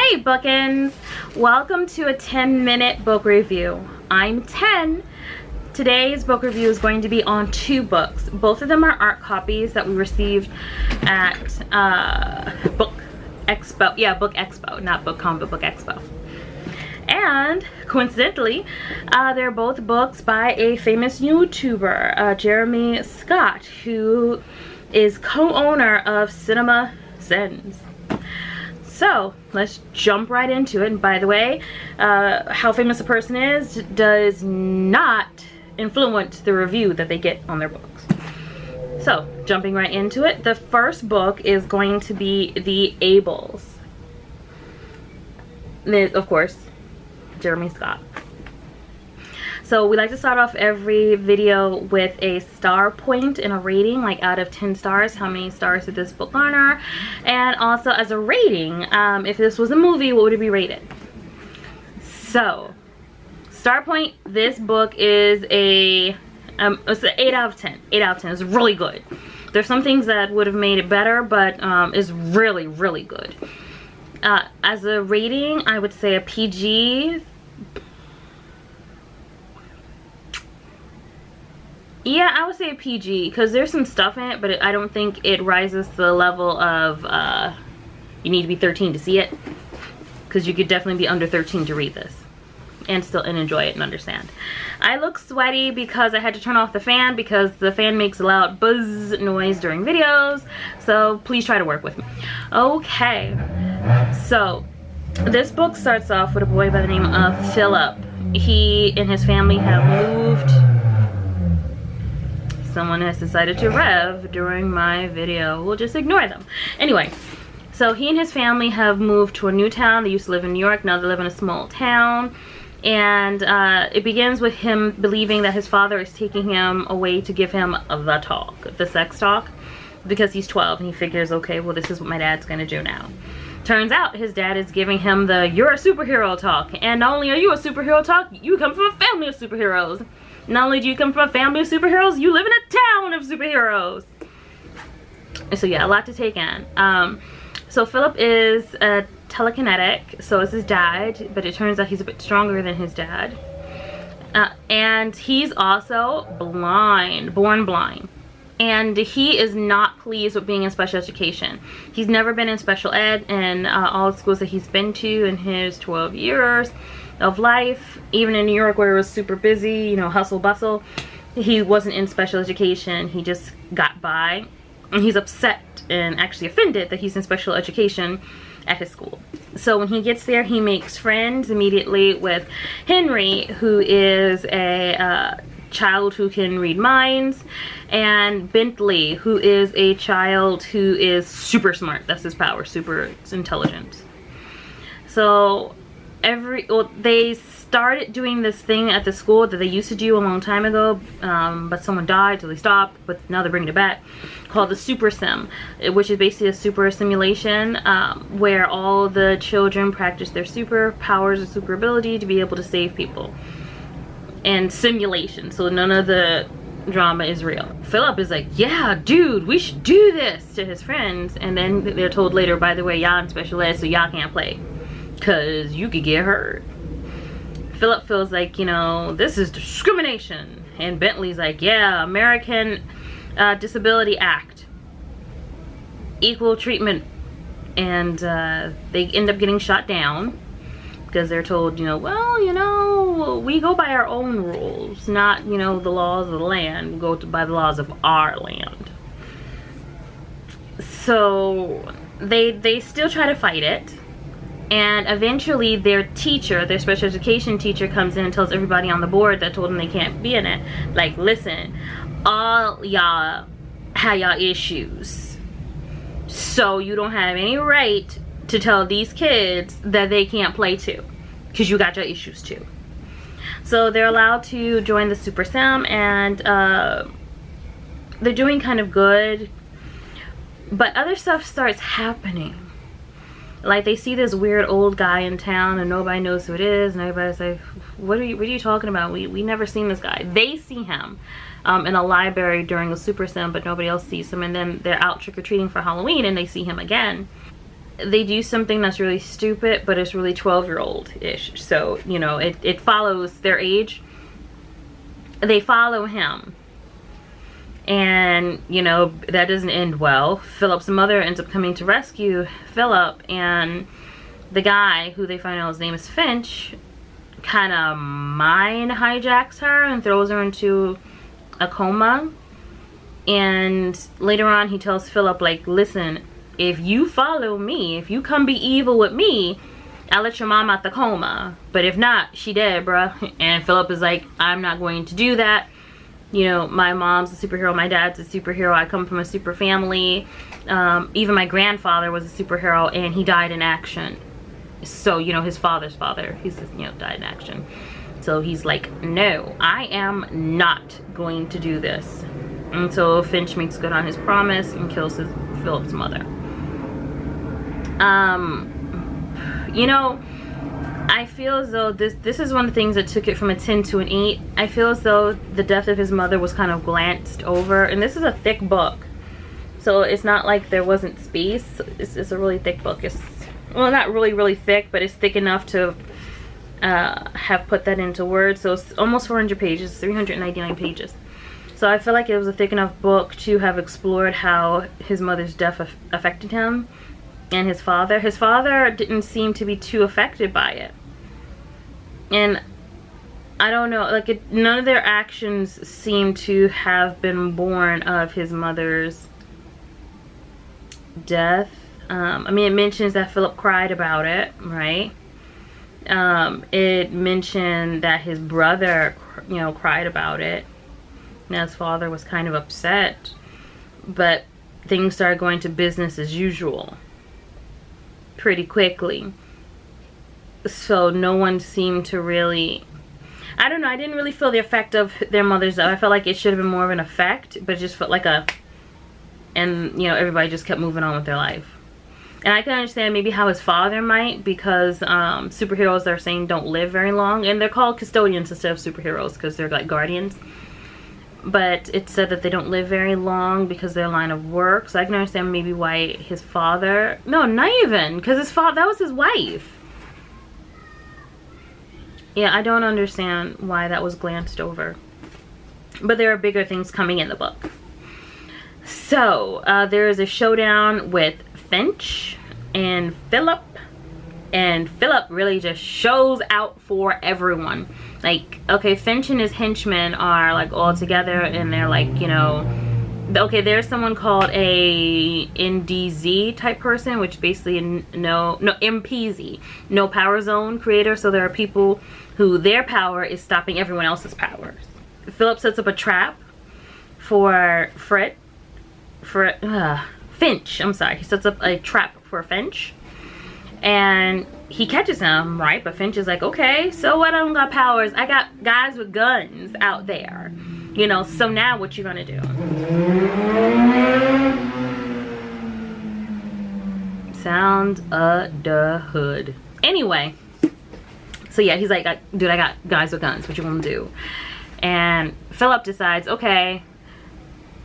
Hey Bookends! Welcome to a 10-minute book review. I'm 10. Today's book review is going to be on two books. Both of them are art copies that we received at Book Expo. Yeah, Book Expo, not BookCon, but Book Expo. And coincidentally, they're both books by a famous YouTuber, Jeremy Scott, who is co-owner of Cinema Sins. So let's jump right into it. And by the way, how famous a person is does not influence the review that they get on their books. So jumping right into it, the first book is going to be The Ables. Of course, Jeremy Scott. So we like to start off every video with a star point and a rating, like out of 10 stars, how many stars did this book garner? And also as a rating, if this was a movie, what would it be rated? So, star point, this book is it's an 8 out of 10. 8 out of 10 is really good. There's some things that would have made it better, but it's really, really good. As a rating, I would say a PG. Yeah, I would say a PG, because there's some stuff in it, but I don't think it rises to the level of you need to be 13 to see it, because you could definitely be under 13 to read this and still enjoy it and understand. I look sweaty because I had to turn off the fan, because the fan makes a loud buzz noise during videos, so please try to work with me. Okay, so this book starts off with a boy by the name of Philip. He and his family have moved. Someone has decided to rev during my video. We'll just ignore them. Anyway, so he and his family have moved to a new town. They used to live in New York, now they live in a small town. And it begins with him believing that his father is taking him away to give him the talk, the sex talk, because he's 12 and he figures, okay, well, this is what my dad's gonna do now. Turns out his dad is giving him the "you're a superhero" talk. And not only are you a superhero talk, you come from a family of superheroes. Not only do you come from a family of superheroes, you live in a town of superheroes. So yeah, a lot to take in. So Philip is a telekinetic, so is his dad, but it turns out he's a bit stronger than his dad. And he's also blind, born blind. And he is not pleased with being in special education. He's never been in special ed in all the schools that he's been to in his 12 years of life. Even in New York, where it was super busy, you know, hustle bustle, he wasn't in special education. He just got by, and he's upset and actually offended that he's in special education at his school. So when he gets there, he makes friends immediately with Henry, who is a child who can read minds, and Bentley, who is a child who is super smart. That's his power, super intelligent. So they started doing this thing at the school that they used to do a long time ago, but someone died, so they stopped, but now they're bringing it back, called the Super Sim, which is basically a super simulation where all the children practice their superpowers or super ability to be able to save people. And simulation, so none of the drama is real. Philip is like, yeah, dude, we should do this, to his friends, and then they're told later, by the way, y'all in special ed, so y'all can't play, because you could get hurt. Philip feels like, you know, this is discrimination. And Bentley's like, yeah, American Disability Act. Equal treatment. And they end up getting shot down, because they're told, you know, well, you know, we go by our own rules, not, you know, the laws of the land. We go by the laws of our land. So they still try to fight it. And eventually their teacher, their special education teacher, comes in and tells everybody on the board that told them they can't be in it, like, listen, all y'all have y'all issues, so you don't have any right to tell these kids that they can't play too, because you got your issues too. So they're allowed to join the Super Sim, and they're doing kind of good, but other stuff starts happening. Like, they see this weird old guy in town and nobody knows who it is, and everybody's like, what are you talking about? We never seen this guy. They see him in a library during a Super Sim, but nobody else sees him, and then they're out trick-or-treating for Halloween and they see him again. they do something that's really stupid, but it's really 12-year-old-ish. So, you know, it follows their age. They follow him. And, you know, that doesn't end well. Philip's mother ends up coming to rescue Philip, and the guy, who they find out his name is Finch, kind of mind hijacks her and throws her into a coma. And later on he tells Philip, like, listen, if you follow me, if you come be evil with me, I'll let your mom out the coma. But if not, she dead, bruh. And Philip is like, I'm not going to do that. You know, my mom's a superhero, my dad's a superhero, I come from a super family. Even my grandfather was a superhero, and he died in action. So, you know, his father's father, he's, you know, died in action. So he's like, no, I am not going to do this. And so Finch makes good on his promise and kills Philip's mother. You know, I feel as though this is one of the things that took it from a 10 to an 8. I feel as though the death of his mother was kind of glanced over. And this is a thick book. So it's not like there wasn't space. It's a really thick book. It's, well, not really, really thick, but it's thick enough to have put that into words. So it's almost 400 pages, 399 pages. So I feel like it was a thick enough book to have explored how his mother's death affected him. And his father didn't seem to be too affected by it. And I don't know, like, none of their actions seem to have been born of his mother's death. I mean, it mentions that Philip cried about it, right? It mentioned that his brother, you know, cried about it. And his father was kind of upset. But things started going to business as usual pretty quickly. So no one seemed to really, I don't know, I didn't really feel the effect of their mother's death. I felt like it should have been more of an effect, but it just felt like and you know, everybody just kept moving on with their life. And I can understand maybe how his father might, because superheroes, they're saying, don't live very long, and they're called custodians instead of superheroes because they're like guardians. But it said that they don't live very long because of their line of work. So I can understand maybe why his father... No, not even. Because his father... That was his wife. Yeah, I don't understand why that was glanced over. But there are bigger things coming in the book. So, there is a showdown with Finch and Philip. And Philip really just shows out for everyone. Like, okay, Finch and his henchmen are like all together, and they're like, you know, okay, there's someone called a NDZ type person, which basically no MPZ, no power zone creator. So there are people who their power is stopping everyone else's powers. Philip sets up a trap for Finch. I'm sorry, he sets up a trap for Finch. And he catches him, right? But Finch is like, okay, so what? I don't got powers. I got guys with guns out there. You know, so now what you gonna do? Sound the hood. Anyway, so yeah, he's like, dude, I got guys with guns. What you gonna do? And Philip decides, okay,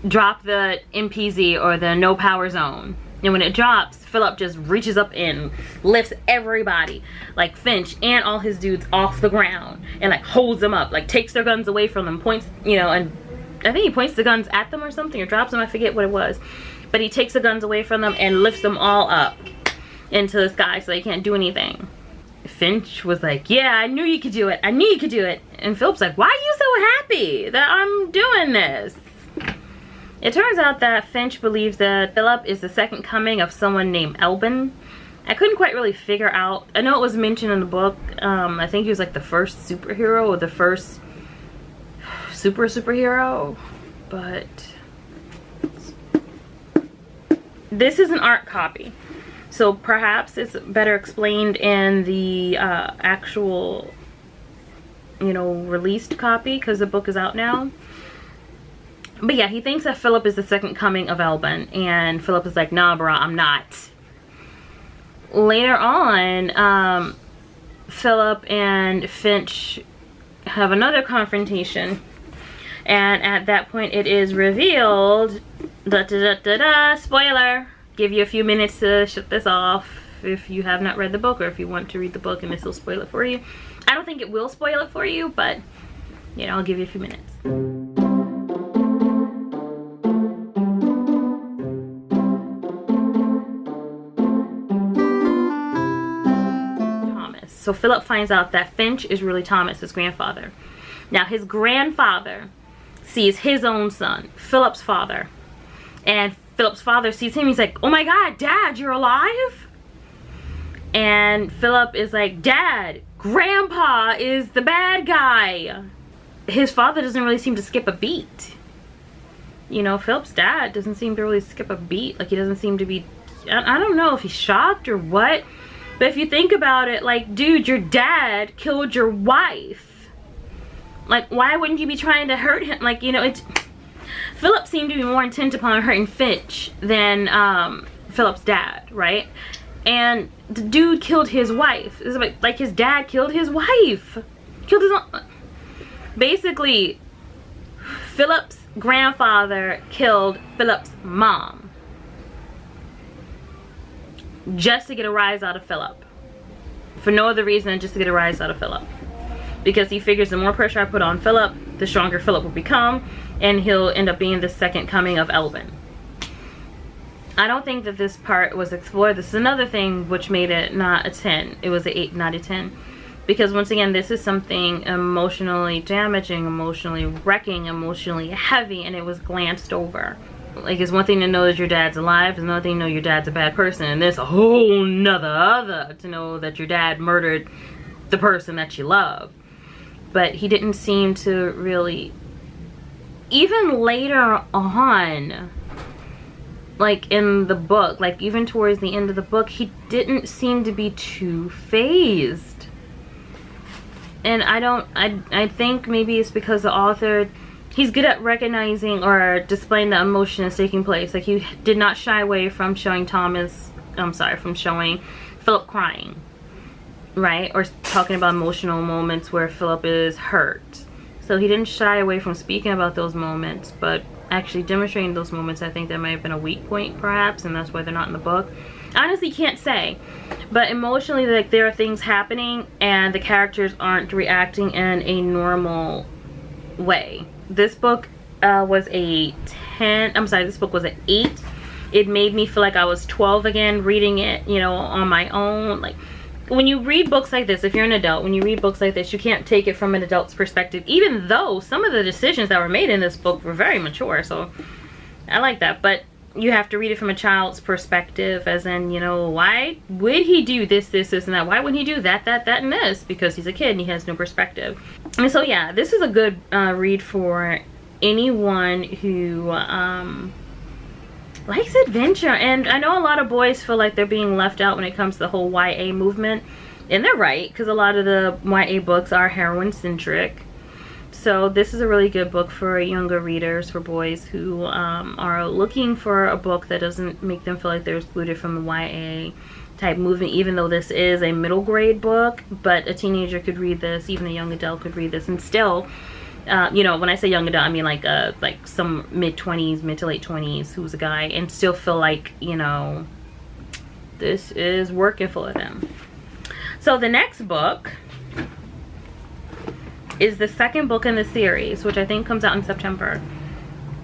drop the MPZ, or the no power zone. And when it drops, Philip just reaches up and lifts everybody, like Finch and all his dudes, off the ground, and like holds them up, like takes their guns away from them, points, you know, and I think he points the guns at them or something, or drops them, I forget what it was. But he takes the guns away from them and lifts them all up into the sky so they can't do anything. Finch was like, yeah, I knew you could do it. I knew you could do it. And Philip's like, why are you so happy that I'm doing this? It turns out that Finch believes that Philip is the second coming of someone named Elben. I couldn't quite really figure out. I know it was mentioned in the book. I think he was like the first superhero, or the first superhero. But this is an art copy. So perhaps it's better explained in the actual, you know, released copy, because the book is out now. But yeah, he thinks that Philip is the second coming of Elben, and Philip is like, nah, bro, I'm not. Later on, Philip and Finch have another confrontation, and at that point it is revealed, spoiler, give you a few minutes to shut this off. if you have not read the book, or if you want to read the book and this will spoil it for you. I don't think it will spoil it for you, but you know, I'll give you a few minutes. Thomas. So Philip finds out that Finch is really Thomas's grandfather. Now his grandfather sees his own son, Philip's father, and Philip's father sees him. He's like, oh my God, Dad, you're alive? And Philip is like, Dad, Grandpa is the bad guy. His father doesn't really seem to skip a beat. You know, Philip's dad doesn't seem to really skip a beat. Like, he doesn't seem to be, I don't know if he's shocked or what. But if you think about it, like, dude, your dad killed your wife. Like, why wouldn't you be trying to hurt him? Like, you know, it's... Philip seemed to be more intent upon hurting Finch than Philip's dad, right? And the dude killed his wife. It's like his dad killed his wife. Killed his own... Basically, Philip's grandfather killed Philip's mom. Just to get a rise out of Philip. For no other reason than just to get a rise out of Philip. Because he figures the more pressure I put on Philip, the stronger Philip will become, and he'll end up being the second coming of Elvin. I don't think that this part was explored. This is another thing which made it not a 10. It was an 8, not a 10. Because once again, this is something emotionally damaging, emotionally wrecking, emotionally heavy, and it was glanced over. Like, it's one thing to know that your dad's alive, it's another thing to know your dad's a bad person, and there's a whole nother other to know that your dad murdered the person that you love. But he didn't seem to really, even later on, like in the book, like even towards the end of the book, he didn't seem to be too phased. And I think maybe it's because the author, he's good at recognizing or displaying the emotion that's taking place. Like, he did not shy away from showing from showing Philip crying. Right? Or talking about emotional moments where Philip is hurt. So he didn't shy away from speaking about those moments, but actually demonstrating those moments, I think that might have been a weak point perhaps, and that's why they're not in the book. I honestly can't say. But emotionally, like, there are things happening and the characters aren't reacting in a normal way. This book was a 10, I'm sorry, this book was an 8. It made me feel like I was 12 again reading it, you know, on my own. Like, when you read books like this, if you're an adult, when you read books like this, you can't take it from an adult's perspective, even though some of the decisions that were made in this book were very mature. So I like that. But you have to read it from a child's perspective, as in, you know, why would he do this, this, this, and that? Why wouldn't he do that, that, that, and this? Because he's a kid and he has no perspective. And so, yeah, this is a good read for anyone who likes adventure. And I know a lot of boys feel like they're being left out when it comes to the whole YA movement, and they're right, because a lot of the YA books are heroine centric. So this is a really good book for younger readers, for boys who are looking for a book that doesn't make them feel like they're excluded from the YA type movement, even though this is a middle grade book. But a teenager could read this, even a young adult could read this, and still, you know, when I say young adult, I mean like some mid-20s, mid to late 20s, who's a guy, and still feel like, you know, this is working for them. So the next book is the second book in the series, which I think comes out in September.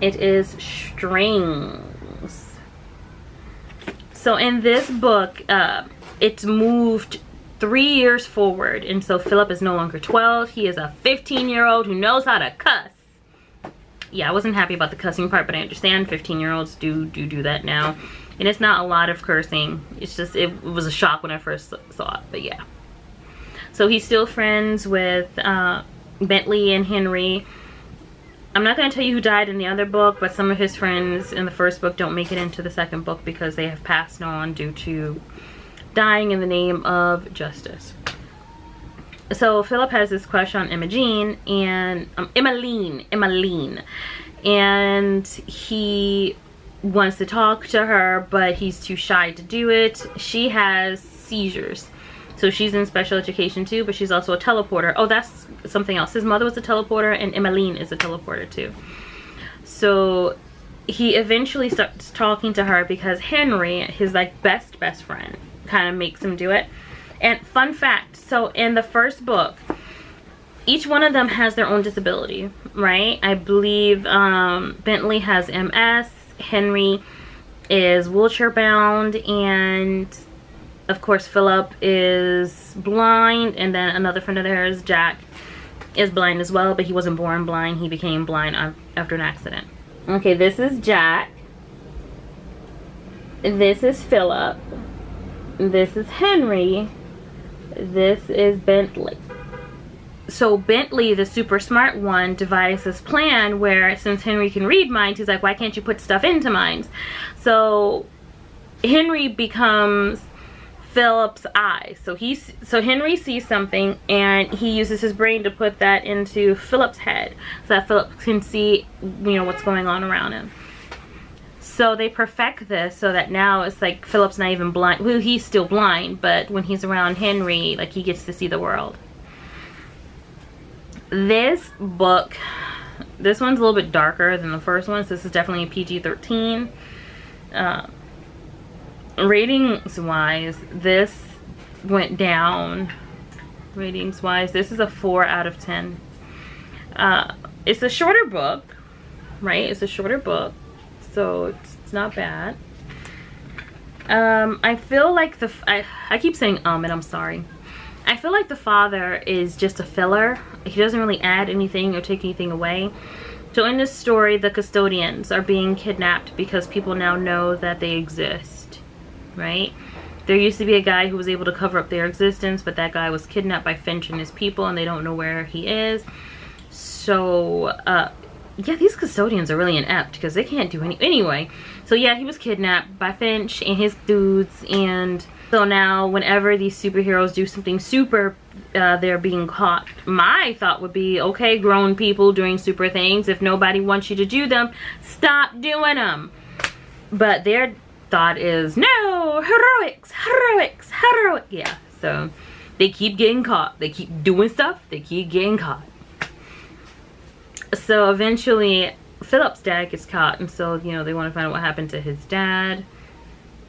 It is Strings. So in this book, it's moved 3 years forward, and so Philip is no longer 12. He is a 15-year-old who knows how to cuss. Yeah, I wasn't happy about the cussing part, but I understand 15-year-olds do that now. And it's not a lot of cursing. It's just, it was a shock when I first saw it, but yeah. So he's still friends with Bentley and Henry. I'm not going to tell you who died in the other book, but some of his friends in the first book don't make it into the second book because they have passed on due to dying in the name of justice. So Philip has this crush on Emmeline, and he wants to talk to her, but he's too shy to do it. She has seizures, so she's in special education too, but she's also a teleporter. Oh, that's something else. His mother was a teleporter, and Emmeline is a teleporter too. So he eventually starts talking to her because Henry, his like best friend, kind of makes him do it. And fun fact, so in the first book, each one of them has their own disability, right? I believe Bentley has MS, Henry is wheelchair bound, and of course Philip is blind, and then another friend of theirs, Jack, is blind as well, but he wasn't born blind. He became blind after an accident. Okay, this is Jack. This is Philip. This is Henry. This is Bentley. So Bentley, the super smart one, devised this plan where, since Henry can read minds, he's like, why can't you put stuff into minds? So Henry becomes Philip's eyes. So Henry sees something and he uses his brain to put that into Philip's head so that Philip can see, you know, what's going on around him. So they perfect this so that now it's like Philip's not even blind. Well, he's still blind, but when he's around Henry, like, he gets to see the world. This book, this one's a little bit darker than the first one, so this is definitely a PG-13. Ratings wise, this went down. Ratings wise, this is a 4 out of 10. It's a shorter book, right? It's a shorter book, so it's not bad. I feel like I keep saying and I'm sorry. I feel like the father is just a filler. He doesn't really add anything or take anything away. So in this story, the custodians are being kidnapped because people now know that they exist, right? There used to be a guy who was able to cover up their existence, but that guy was kidnapped by Finch and his people, and they don't know where he is. So, yeah, these custodians are really inept because they can't do anyway. So yeah, he was kidnapped by Finch and his dudes, and so now whenever these superheroes do something super, they're being caught. My thought would be, okay, grown people doing super things, if nobody wants you to do them, stop doing them. But their thought is, no, heroics, heroics, heroic. Yeah, so they keep getting caught. They keep doing stuff, they keep getting caught. So eventually Philip's dad gets caught, and so, you know, they want to find out what happened to his dad.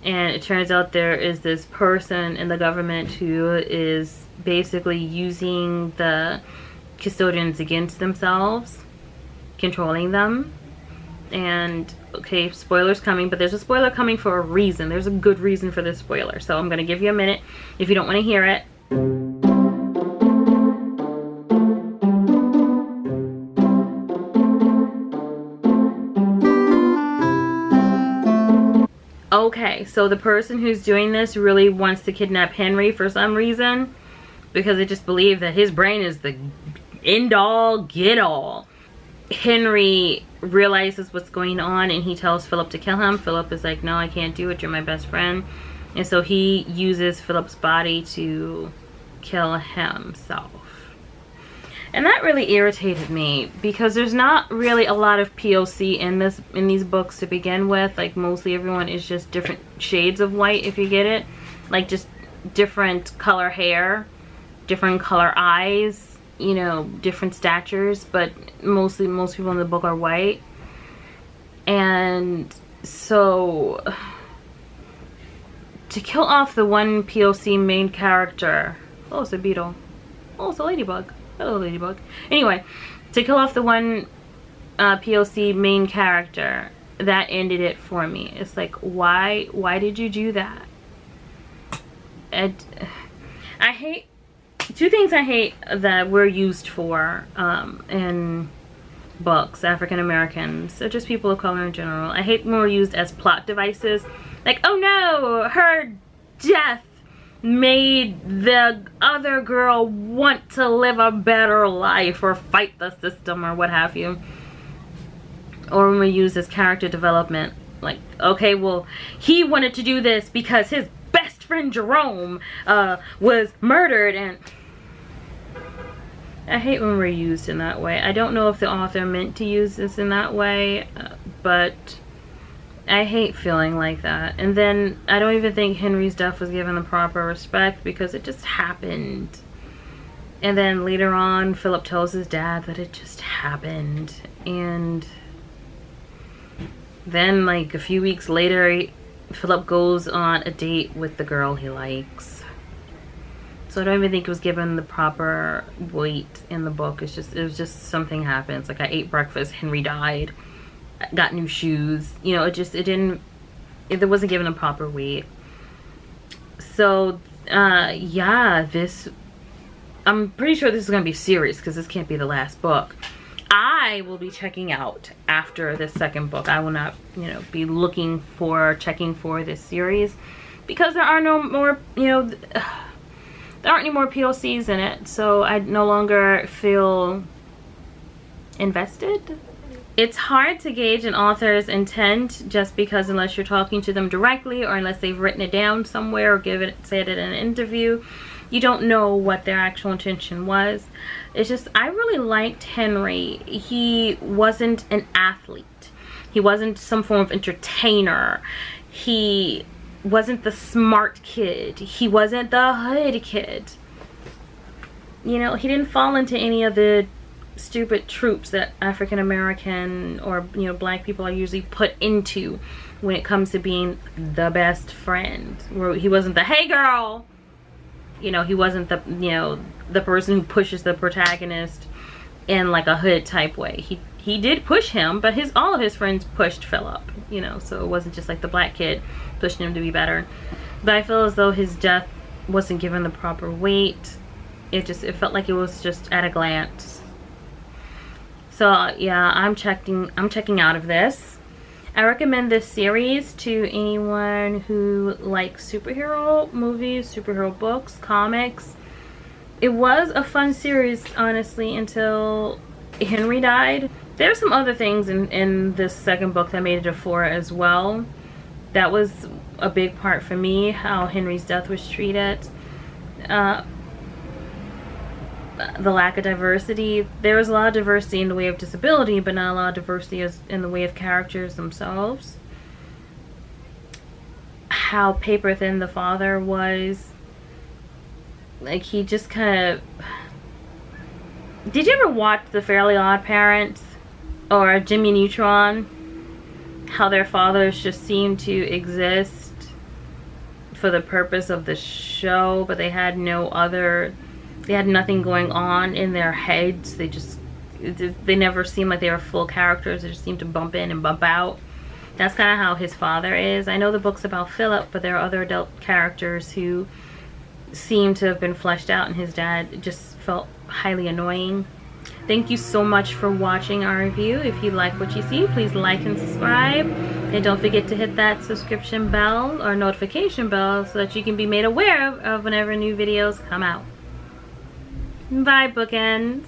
And it turns out there is this person in the government who is basically using the custodians against themselves, controlling them. And okay, spoilers coming, but there's a spoiler coming for a reason. There's a good reason for this spoiler, so I'm gonna give you a minute if you don't want to hear it. Okay, so the person who's doing this really wants to kidnap Henry for some reason, because they just believe that his brain is the end all, get all. Henry realizes what's going on and he tells Philip to kill him. Philip is like, no, I can't do it, you're my best friend. And so he uses Philip's body to kill himself. And that really irritated me because there's not really a lot of POC in these books to begin with. Like, mostly everyone is just different shades of white, if you get it. Like, just different color hair, different color eyes, you know, different statures, but most people in the book are white. And so to kill off the one POC main character, oh, it's a beetle, oh, it's a ladybug. Hello, ladybug. Anyway, to kill off the one POC main character, that ended it for me. It's like, why did you do that? I hate, two things I hate that we're used for in books, African Americans, or just people of color in general. I hate when we're used as plot devices. Like, oh no, her death made the other girl want to live a better life or fight the system or what have you. Or when we use this character development, like, okay, well, he wanted to do this because his best friend Jerome was murdered. And I hate when we're used in that way. I don't know if the author meant to use this in that way, but I hate feeling like that. And then I don't even think Henry's death was given the proper respect because it just happened. And then later on, Philip tells his dad that it just happened. And then, like, a few weeks later, Philip goes on a date with the girl he likes. So I don't even think it was given the proper weight in the book. It was just something happens. Like, I ate breakfast, Henry died, got new shoes. You know, it wasn't given a proper weight. So, yeah, I'm pretty sure this is going to be serious because this can't be the last book. I will be checking out after this second book. I will not, you know, be checking for this series because there are no more, you know, there aren't any more POCs in it. So I no longer feel invested. It's hard to gauge an author's intent just because unless you're talking to them directly or unless they've written it down somewhere or said it in an interview, you don't know what their actual intention was. It's just, I really liked Henry. He wasn't an athlete. He wasn't some form of entertainer. He wasn't the smart kid. He wasn't the hood kid. You know, he didn't fall into any of the stupid tropes that African American or, you know, black people are usually put into when it comes to being the best friend. Where he wasn't the, hey girl, you know, he wasn't the, you know, the person who pushes the protagonist in like a hood type way. He did push him, but all of his friends pushed Philip, you know, so it wasn't just like the black kid pushing him to be better. But I feel as though his death wasn't given the proper weight. It felt like it was just at a glance. So yeah, I'm checking out of this. I recommend this series to anyone who likes superhero movies, superhero books, comics. It was a fun series, honestly, until Henry died. There's some other things in this second book that made it a 4 as well. That was a big part for me, how Henry's death was treated. The lack of diversity. There was a lot of diversity in the way of disability, but not a lot of diversity in the way of characters themselves. How paper thin the father was. Like, he just kind of... Did you ever watch The Fairly Odd Parents or Jimmy Neutron? How their fathers just seemed to exist for the purpose of the show, but they had nothing going on in their heads. They never seemed like they were full characters. They just seemed to bump in and bump out. That's kind of how his father is. I know the book's about Philip, but there are other adult characters who seem to have been fleshed out, and his dad just felt highly annoying. Thank you so much for watching our review. If you like what you see, please like and subscribe. And don't forget to hit that subscription bell or notification bell so that you can be made aware of whenever new videos come out. Bye, Bookends.